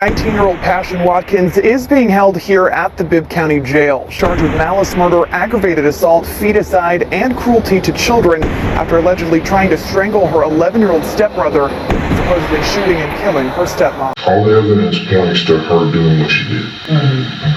19-year-old Passion Watkins is being held here at the Bibb County Jail, charged with malice murder, aggravated assault, feticide, and cruelty to children after allegedly trying to strangle her 11-year-old stepbrother, supposedly shooting and killing her stepmom. All the evidence points to her doing what she did.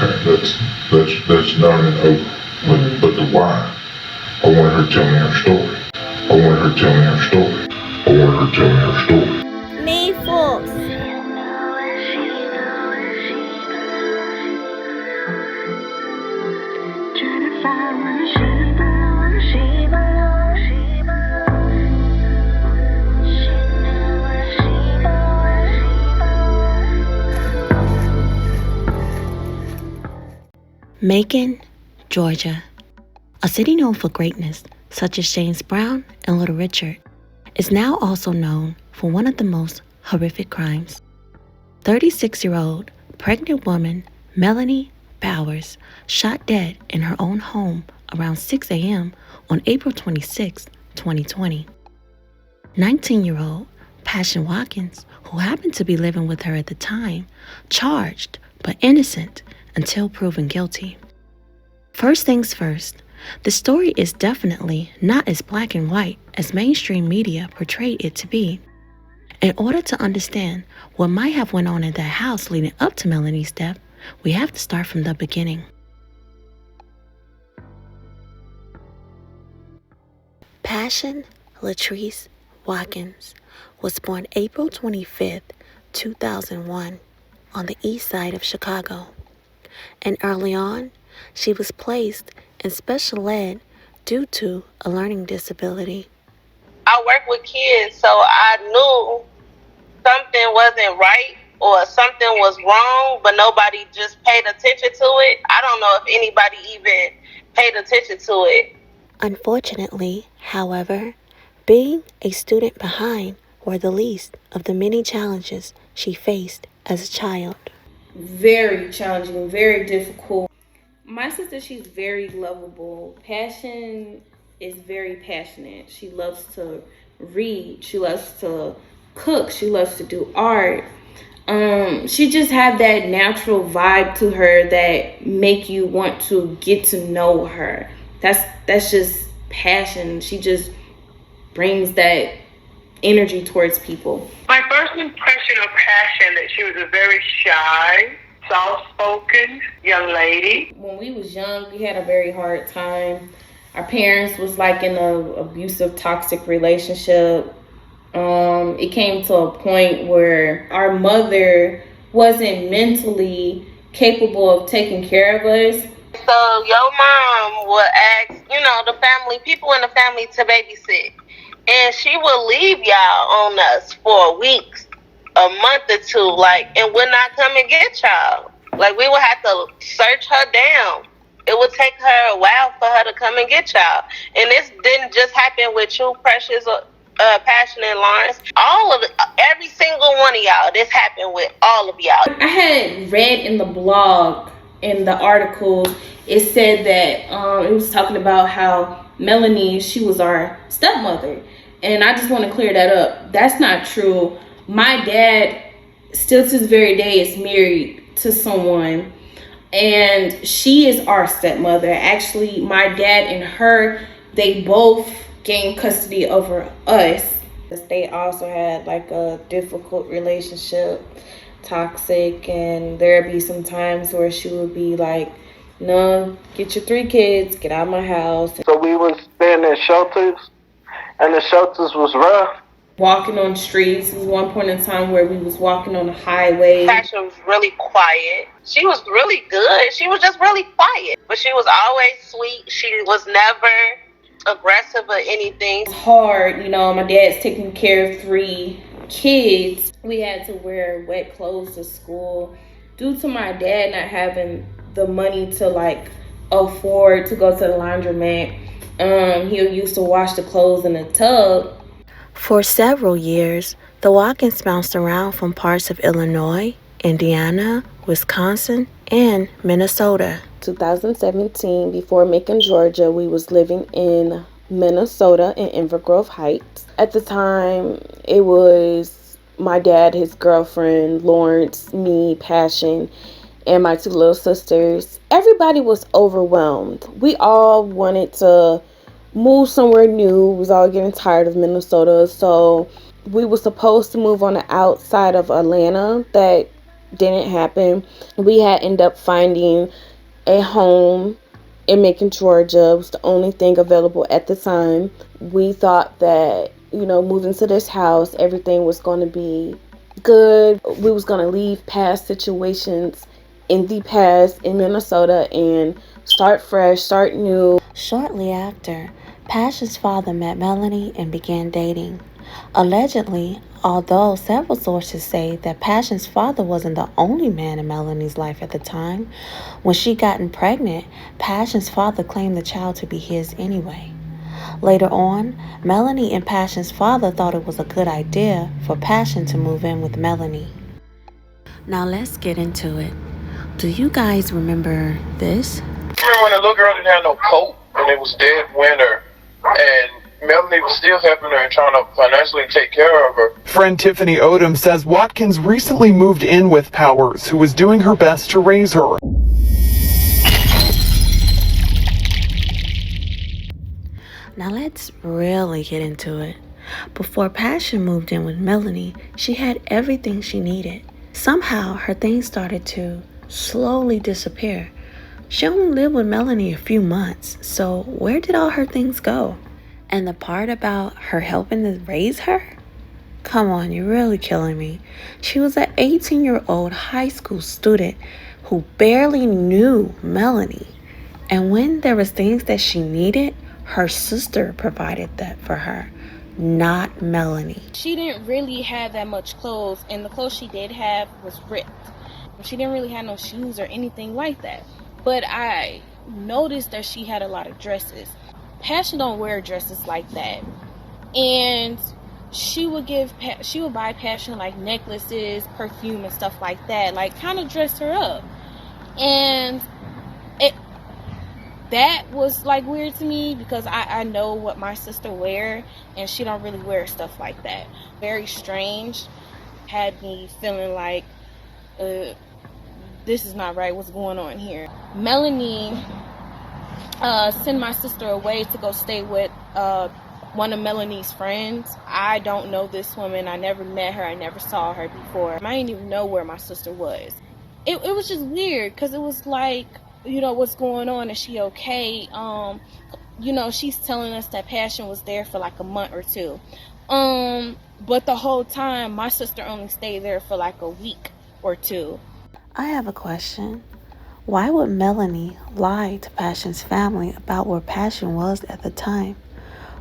Okay, that's done and over. But the why? I want her to tell me her story. I want her to tell me her story. I want her to tell me her story. Me false. Macon, Georgia, a city known for greatness such as James Brown and Little Richard, is now also known for one of the most horrific crimes. 36-year-old pregnant woman Melanie Powers shot dead in her own home around 6 a.m. on April 26, 2020. 19-year-old Passion Watkins, who happened to be living with her at the time, charged but innocent until proven guilty. First things first, the story is definitely not as black and white as mainstream media portrayed it to be. In order to understand what might have went on in that house leading up to Melanie's death, we have to start from the beginning. Passion Latrice Watkins was born April 25, 2001, on the east side of Chicago. And early on, she was placed in special ed due to a learning disability. I work with kids, so I knew something wasn't right or something was wrong, but nobody just paid attention to it. I don't know if anybody even paid attention to it. Unfortunately, however, being a student behind were the least of the many challenges she faced as a child. Very challenging, very difficult. My sister, she's very lovable. Passion is very passionate. She loves to read. She loves to cook. She loves to do art. She just had that natural vibe to her that make you want to get to know her. That's just passion. She just brings that energy towards people. My first impression of Passion, that she was a very shy, soft-spoken young lady. When we was young, we had a very hard time. Our parents was like in an abusive, toxic relationship. It came to a point where our mother wasn't mentally capable of taking care of us. So your mom would ask, the people in the family to babysit. And she would leave y'all on us for weeks, a month or two, and would not come and get y'all. We would have to search her down. It would take her a while for her to come and get y'all. And this didn't just happen with you, Precious, Passion, and Lawrence. Every single one of y'all, this happened with all of y'all. I had read in the blog, in the articles, it said that it was talking about how Melanie, she was our stepmother. And I just want to clear that up. That's not true. My dad, still to this very day, is married to someone, and she is our stepmother. Actually, my dad and her, they both gained custody over us. They also had a difficult relationship, toxic, and there'd be some times where she would be like, no, get your 3 kids, get out of my house. So we was staying in shelters, and the shelters was rough. Walking on streets. There was one point in time where we was walking on the highway. Passion was really quiet. She was really good. She was just really quiet. But she was always sweet. She was never aggressive or anything. It's hard, my dad's taking care of 3 kids. We had to wear wet clothes to school. Due to my dad not having the money to afford to go to the laundromat, he used to wash the clothes in a tub. For several years, the Watkins bounced around from parts of Illinois, Indiana, Wisconsin, and Minnesota. 2017, before Macon, Georgia, we was living in Minnesota in Inver Grove Heights. At the time, it was My dad, his girlfriend, Lawrence, me, Passion, and my two little sisters. Everybody was overwhelmed. We all wanted to move somewhere new. We was all getting tired of Minnesota. So we were supposed to move on the outside of Atlanta. That didn't happen. We had ended up finding a home in Macon, Georgia. It was the only thing available at the time. We thought that, moving to this house, everything was going to be good. We was going to leave past situations in the past in Minnesota and start fresh, start new. Shortly after, Passion's father met Melanie and began dating. Allegedly, although several sources say that Passion's father wasn't the only man in Melanie's life at the time, when she gotten pregnant, Passion's father claimed the child to be his anyway. Later on, Melanie and Passion's father thought it was a good idea for Passion to move in with Melanie. Now let's get into it. Do you guys remember this? Remember when the little girl didn't have no coat and it was dead winter and Melanie was still helping her and trying to financially take care of her? Friend Tiffany Odom says Watkins recently moved in with Powers, who was doing her best to raise her. Now let's really get into it. Before Passion moved in with Melanie, she had everything she needed. Somehow her things started to slowly disappear. She only lived with Melanie a few months, so where did all her things go? And the part about her helping to raise her? Come on, you're really killing me. She was an 18-year-old high school student who barely knew Melanie. And when there was things that she needed, her sister provided that for her, not Melanie. She didn't really have that much clothes, and the clothes she did have was ripped. She didn't really have no shoes or anything like that. But I noticed that she had a lot of dresses. Passion don't wear dresses like that. And she would buy Passion like necklaces, perfume and stuff like that, like kind of dress her up. And that was like weird to me because I know what my sister wear and she don't really wear stuff like that. Very strange. Had me feeling like this is not right. What's going on here? Melanie sent my sister away to go stay with one of Melanie's friends. I don't know this woman. I never met her. I never saw her before. I didn't even know where my sister was. It was just weird because it was like, what's going on? Is she okay? She's telling us that Passion was there for like a month or two. But the whole time, my sister only stayed there for like a week or two. I have a question. Why would Melanie lie to Passion's family about where Passion was at the time?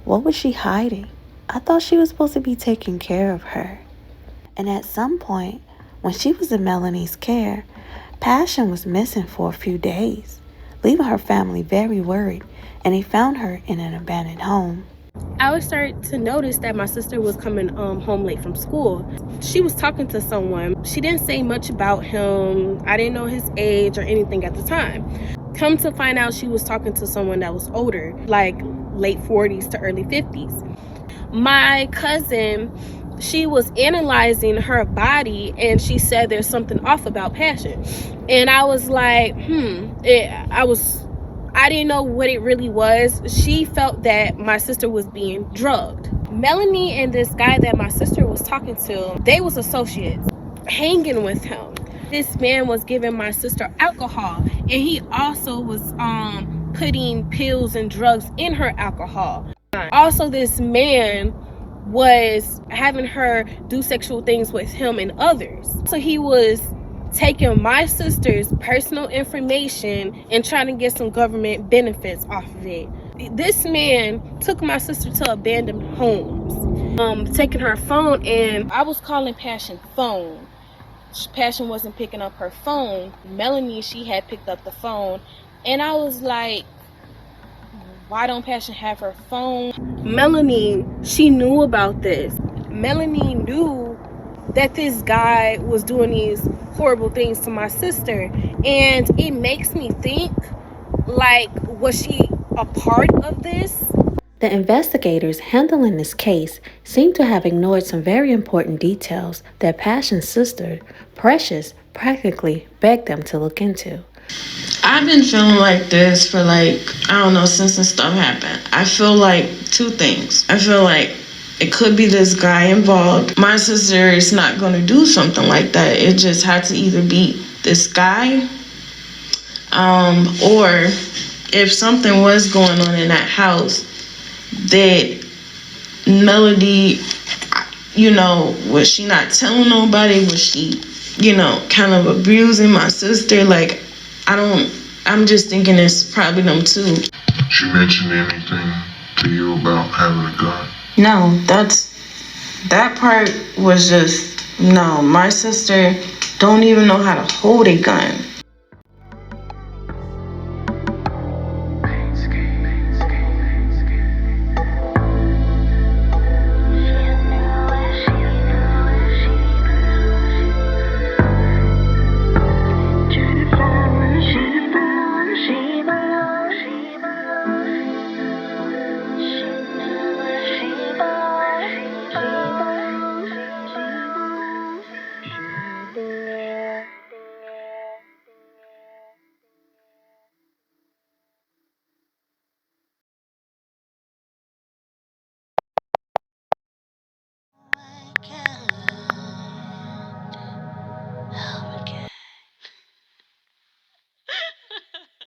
What was she hiding? I thought she was supposed to be taking care of her. And at some point, when she was in Melanie's care, Passion was missing for a few days, leaving her family very worried, and they found her in an abandoned home. I would start to notice that my sister was coming home late from school. She was talking to someone. She didn't say much about him. I didn't know his age or anything at the time. Come to find out, she was talking to someone that was older, like late 40s to early 50s. My cousin, she was analyzing her body and she said there's something off about Passion. And I was like, I didn't know what it really was. She felt that my sister was being drugged. Melanie and this guy that my sister was talking to, they was associates, hanging with him. This man was giving my sister alcohol, and he also was putting pills and drugs in her alcohol. Also, this man was having her do sexual things with him and others. So he was taking my sister's personal information and trying to get some government benefits off of it. This man took my sister to abandoned homes, taking her phone, and I was calling Passion phone. Passion wasn't picking up her phone. Melanie, she had picked up the phone, and I was like, why don't Passion have her phone? Melanie, she knew about this. Melanie knew that this guy was doing these horrible things to my sister, and it makes me think, like, was she a part of this? The investigators handling this case seem to have ignored some very important details that Passion's sister, Precious, practically begged them to look into. I've been feeling like this for since this stuff happened. I feel like two things. I feel like it could be this guy involved. My sister is not going to do something like that. It just had to either be this guy, or if something was going on in that house, that Melody, was she not telling nobody? Was she, kind of abusing my sister? I'm just thinking it's probably them too. She mentioned anything to you about having a gun? No, that part was just, no. My sister don't even know how to hold a gun.